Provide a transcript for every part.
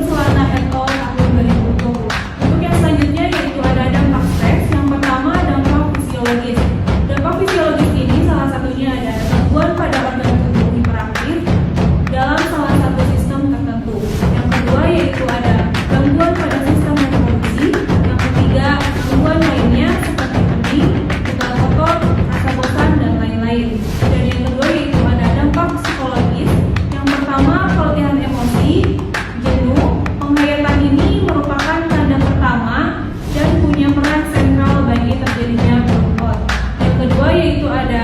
Solana et al. Tahun 2020. Untuk yang selanjutnya yaitu ada dampak stres. Yang pertama dampak fisiologis. Dampak fisiologis ini salah satunya ada gangguan pada organ tubuh hiperaktif dalam salah satu sistem tertentu. Yang kedua yaitu ada gangguan pada sistem reproduksi. Yang ketiga gangguan lainnya seperti pening, gatal otot, rasa bosan dan lain-lain. Dan yang kedua yaitu ada dampak psikologis. Yang pertama keletihan emosi, jenuh. Penghayatan ini merupakan tanda pertama dan punya peran sentral bagi terjadinya burnout. Yang kedua yaitu ada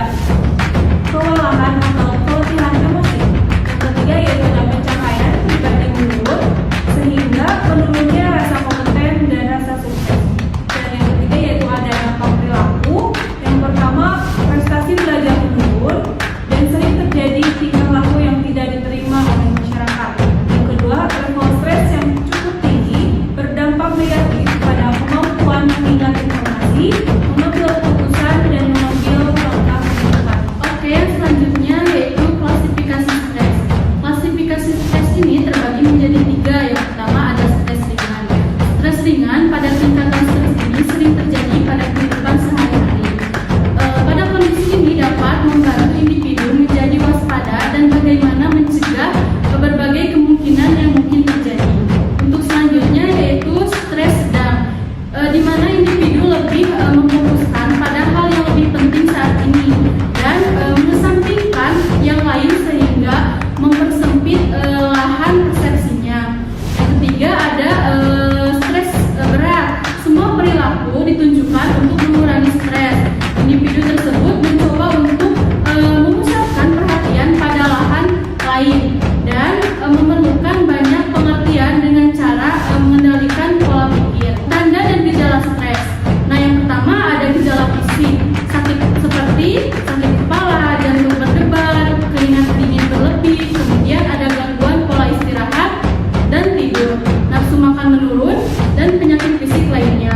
kewalahan atau keletihan emosi. Yang ketiga yaitu ada pencapaian pribadi menurun sehingga menurunnya rasa kompeten dan rasa sukses. Dan yang ketiga yaitu ada dampak perilaku. Yang pertama prestasi belajar menurun dan sering terjadi tingkah laku yang tidak diterima oleh masyarakat. Yang kedua level stres yang cukup tinggi berdampak negatif pada kemampuan mengingat informasi, mengambil keputusan dan mengambil langkah kehidupan. Oke, yang selanjutnya yaitu klasifikasi stres. Klasifikasi stres ini terbagi menjadi 3. Yang pertama ada stres ringan. Stres ringan pada tingkatan stres ini sering terjadi pada kehidupan sehari-hari. Pada kondisi ini dapat membantu individu menjadi waspada dan bagaimana mencegah berbagai kemungkinan yang mungkin terjadi. Untuk selanjutnya yaitu stres sedang, di mana individu lebih memfokuskan pada hal yang lebih penting saat ini dan mengesampingkan yang lain sehingga mempersempit lahan persepsinya. Yang ketiga ada stres berat. Semua perilaku ditunjukkan untuk mengurangi stres. Individu tersebut mencoba untuk memusatkan perhatian pada lahan lain dan memerlukan banyak pengertian dengan cara mengendalikan pola pikir. Tanda dan gejala stres. Nah, yang pertama ada gejala fisik, sakit seperti sakit kepala, jantung berdebar, keringat dingin berlebih, kemudian ada gangguan pola istirahat dan tidur, nafsu makan menurun, dan penyakit fisik lainnya.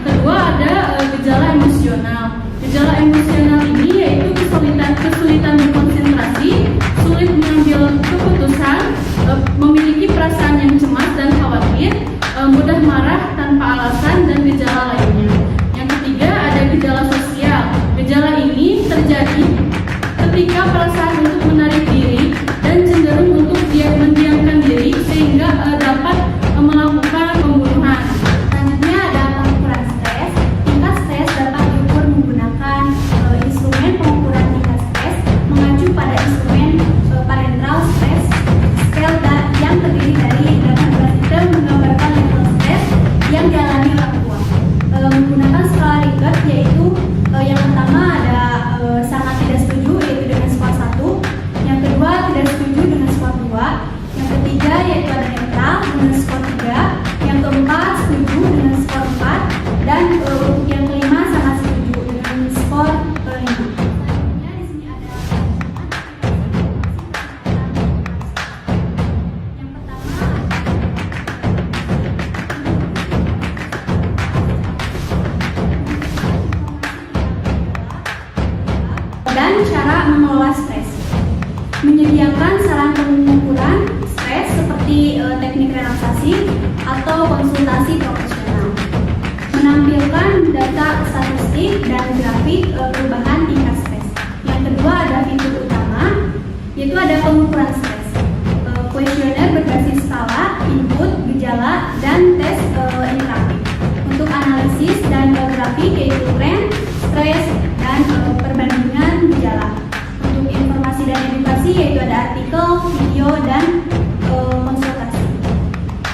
Yang kedua ada gejala emosional. Gejala emosional ini yaitu kesulitan berkonsentrasi, sulit mengambil keputusan, memiliki perasaan yang cemas dan khawatir, mudah marah tanpa alasan, dan gejala lainnya. Yang ketiga ada gejala sosial. Gejala ini terjadi ketika perasaan untuk menarik diri dan cenderung untuk mendiamkan diri sehingga dapat melakukan pembunuhan. Selanjutnya ada pengukuran stres. Tingkat stres dapat diukur menggunakan instrumen pengukuran tingkat stres mengacu pada instrumen parental stress scale yang terdiri dari 18 item menggambarkan level stres yang dialami orang tua. Menggunakan skala Likert yaitu yang pertama ada sangat tidak setuju yaitu dengan skor 1, yang kedua tidak setuju dengan skor 2, yang ketiga yaitu ada netral dengan skor 3, yang keempat setuju dengan skor 4, dan untuk yang kelima sangat setuju dengan skor 5. Selanjutnya di sini ada yang pertama dan cara mengelola stres. Menyediakan saran pengukuran stres seperti teknik relaksasi atau konsultasi profesional. Menampilkan data statistik dan grafik perubahan tingkat stres. Yang kedua ada fitur utama, yaitu ada pengukuran stres. Kuesioner berbasis skala, input, gejala, dan tes interaktif. Untuk analisis dan grafik yaitu tren, stres, dan perbandingan gejala. Untuk informasi dan edukasi yaitu ada artikel, video, dan konsultasi.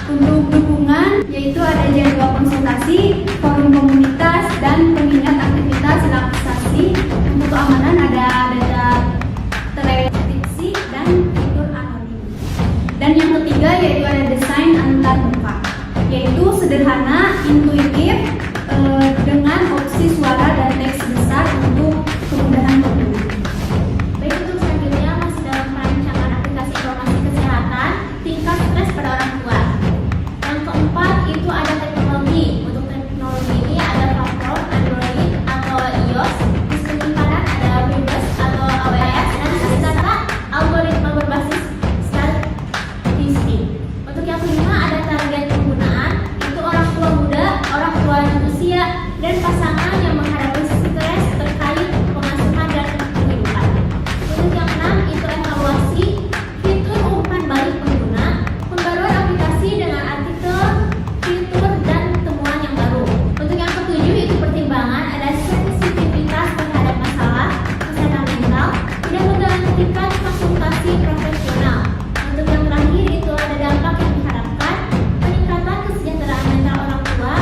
Untuk dukungan yaitu ada jadwal konsultasi, forum komunitas, dan pengingat aktivitas relaksasi. Untuk keamanan ada data terdeteksi dan fitur anonim. Dan yang ketiga yaitu ada desain antar muka, yaitu sederhana, intuitif, dengan opsi suara dan teks besar untuk kemudahan pengguna. Baik, untuk selanjutnya masih dalam perancangan aplikasi informasi kesehatan tingkat stres pada orang tua. Yang keempat itu ada teknologi. Untuk teknologi ini ada platform Android atau iOS, sistem simpanan ada Windows atau AWS, dan serta algoritma berbasis statistik. Untuk yang kelima ada dan pasangan yang menghadapi stres terkait pemasukan dan kehidupan. Untuk yang 6 itu evaluasi fitur umpan balik pengguna, pembaruan aplikasi dengan artikel, fitur, dan temuan yang baru. Untuk yang ke-7 itu pertimbangan ada sensitivitas terhadap masalah kesehatan mental, tidak menggantungkan konsultasi profesional. Untuk yang terakhir itu ada dampak yang diharapkan, peningkatan kesejahteraan mental orang tua,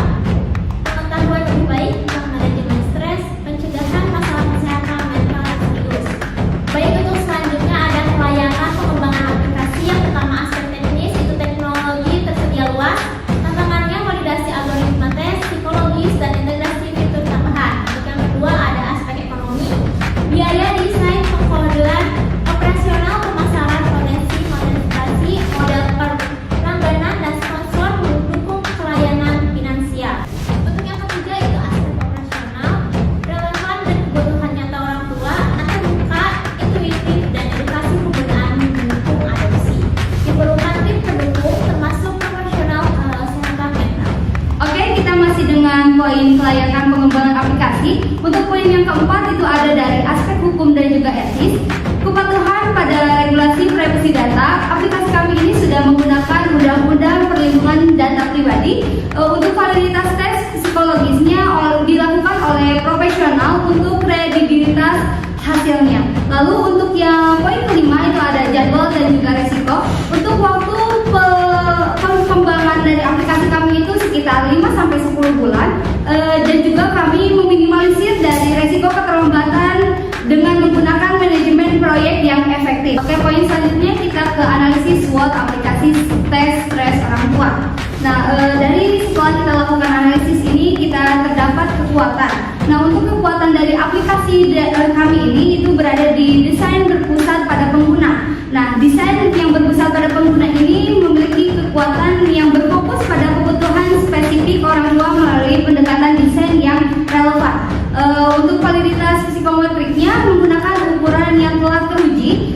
pengetahuan lebih baik tentang manajemen stres, pencegahan masalah kesehatan mental yang serius. Baik, untuk selanjutnya ada kelayakan pengembangan aplikasi. Yang pertama aspek teknis, itu teknologi tersedia luas, tantangannya validasi algoritma tes, psikologis, dan integrasi fitur tambahan. Untuk yang kedua ada aspek ekonomi, biaya desain, pengkodean, operasional, pemasaran, potensi, monetisasi, model perlangganan, dan sponsor mendukung pelayanan finansial. Untuk yang ketiga itu aspek operasional, relevan dan kebutuhan nyata orang tua, terbuka, intuitif, dan edukasi penggunaan mendukung adopsi. Diperlukan tim pendukung termasuk profesional kesehatan mental. Oke, kita masih dengan poin kelayakan pengembangan aplikasi. Untuk poin yang keempat itu ada dari aspek hukum dan juga etis. Kepatuhan pada regulasi privasi data. Aplikasi kami ini sudah menggunakan undang-undang perlindungan data pribadi. Untuk validitas tes psikologisnya dilakukan oleh profesional untuk kredibilitas hasilnya. Lalu untuk yang poin kelima itu ada jadwal dan juga resiko. Untuk waktu pengembangan dari aplikasi kami itu sekitar 5-10 bulan, dan juga kami meminimalisir dari resiko keterlambatan dengan menggunakan manajemen proyek yang efektif. Oke, poin selanjutnya kita ke analisis SWOT aplikasi tes stres orang tua. Nah, dari setelah kita lakukan analisis ini kita terdapat kekuatan. Nah, untuk kekuatan dari aplikasi kami ini itu berada di desain berpusat pada pengguna. Nah, desain yang berpusat pada pengguna ini memiliki kekuatan yang berfokus pada kebutuhan spesifik orang tua melalui pendekatan desain yang relevan. Untuk validitas psikometriknya menggunakan ukuran yang telah teruji,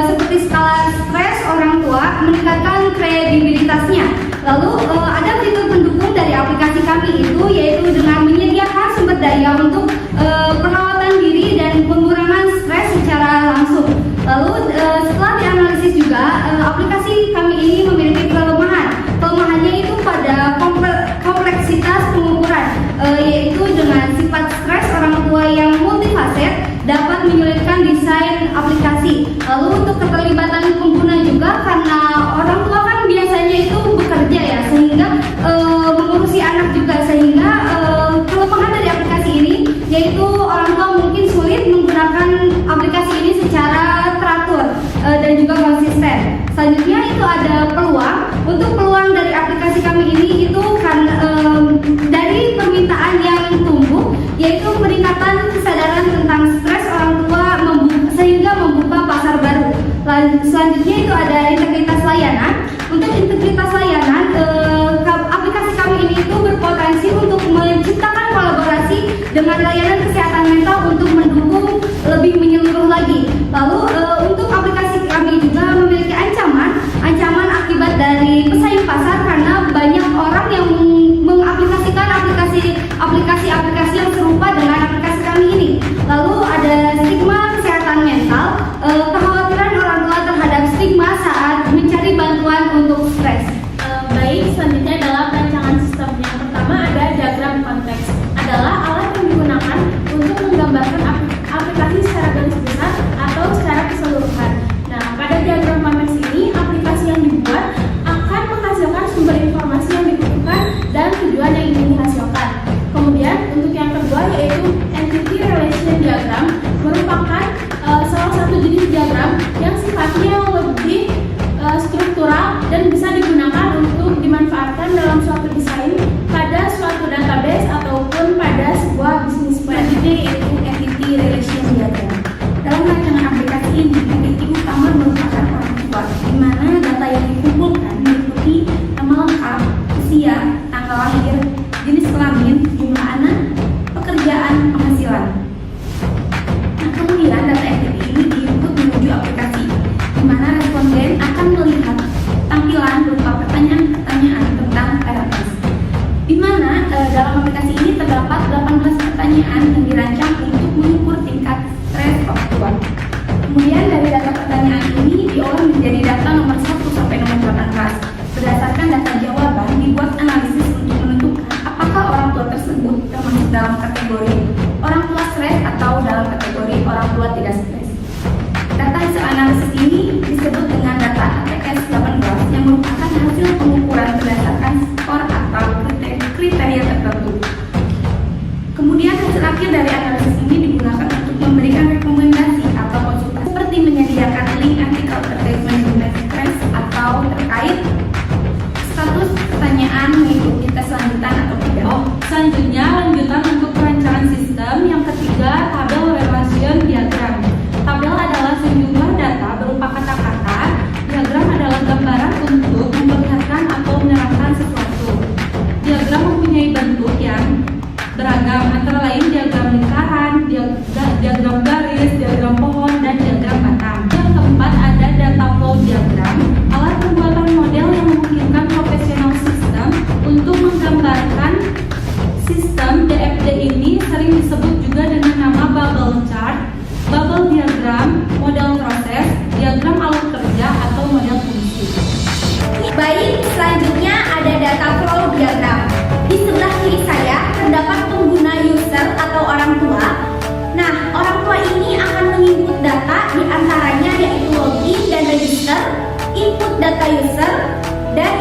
seperti skala stres orang tua, meningkatkan kredibilitasnya. Lalu ada fitur pendukung dari aplikasi kami itu yaitu dengan menyediakan sumber daya untuk perawatan diri dan pengurangan stres secara langsung. Lalu setelah dianalisis juga aplikasi kami ini memiliki kelemahan. Kelemahannya itu pada kompleksitas pengukuran, yaitu dengan sifat stres orang tua yang multifaset dapat menyulitkan desain aplikasi. Lalu untuk keterlibatan pengguna juga karena orang tua kan biasanya itu bekerja ya, sehingga mengurusi anak juga, sehingga kelemahan dari aplikasi ini yaitu orang tua mungkin sulit menggunakan aplikasi ini secara teratur dan juga konsisten. Selanjutnya itu ada peluang. Untuk peluang dari aplikasi kami ini itu kan dari permintaan yang tumbuh, yaitu peningkatan kesadaran tentang stres orang tua sehingga membuka pasar baru. Selanjutnya itu ada integritas layanan. Untuk integritas layanan, aplikasi kami ini itu berpotensi untuk menciptakan kolaborasi dengan layanan kesehatan mental untuk mendukung lebih menyeluruh lagi. Lalu untuk aplikasi kami juga memiliki ancaman akibat dari pesaing pasar karena banyak orang yang mengaplikasikan aplikasi yang serupa dengan aplikasi kami ini. Lalu ada stigma kesehatan mental, kekhawatiran orang tua terhadap stigma saat mencari bantuan untuk stres. Baik, selanjutnya adalah perancangan sistem. Yang pertama ada diagram konteks, adalah alat yang digunakan untuk menggambarkan aplikasi secara garis besar atau secara keseluruhan. Nah, pada diagram konteks ini aplikasi yang dibuat akan menghasilkan sumber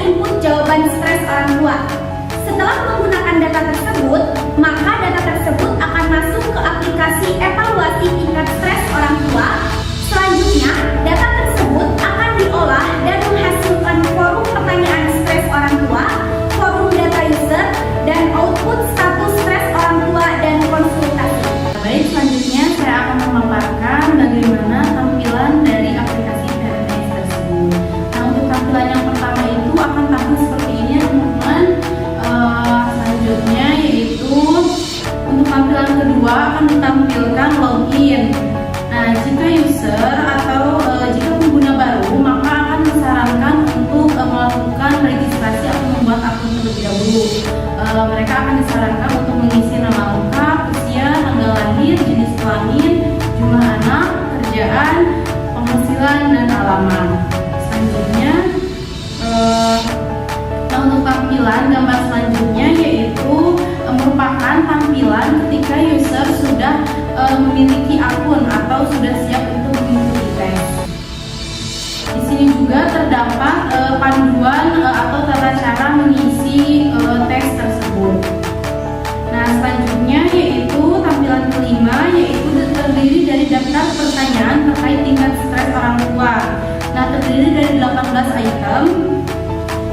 input jawaban stres orang tua. Setelah menggunakan data tersebut, maka data tersebut akan masuk ke aplikasi evaluasi tingkat stres orang tua. Selanjutnya, data tersebut akan diolah dan menghasilkan forum pertanyaan stres orang tua, forum data user, dan output status stres orang tua dan konsultasi. Baik, selanjutnya saya akan memaparkan bagaimana tampilan dari aplikasi PNS tersebut. Nah, untuk tampilan yang pertama itu akan tampil seperti ini ya teman-teman. Selanjutnya yaitu untuk tampilan kedua akan ditampilkan login. Nah, jika user atau jika pengguna baru, maka akan disarankan untuk melakukan registrasi atau membuat akun terlebih dahulu. Mereka akan disarankan untuk mengisi nama lengkap, usia, tanggal lahir, jenis kelamin, jumlah anak, kerjaan, penghasilan, dan alamat. Selanjutnya, untuk tampilan gambar selanjutnya yaitu merupakan tampilan ketika user sudah memiliki akun atau sudah siap untuk mengikuti tes. Di sini juga terdapat panduan atau tata cara mengisi tes tersebut. Nah, selanjutnya yaitu tampilan kelima yaitu terdiri dari daftar pertanyaan terkait tingkat stres orang tua. Nah, terdiri dari 18 item.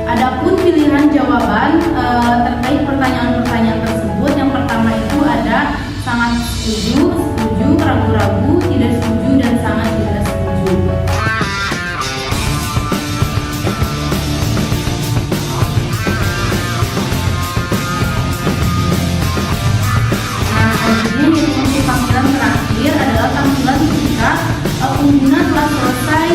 Adapun pilihan jawaban terkait pertanyaan-pertanyaan tersebut, yang pertama itu ada sangat setuju, setuju, ragu-ragu, tidak setuju, dan sangat tidak setuju. Nah, selanjutnya untuk tampilan terakhir adalah tampilan ketika pengguna telah selesai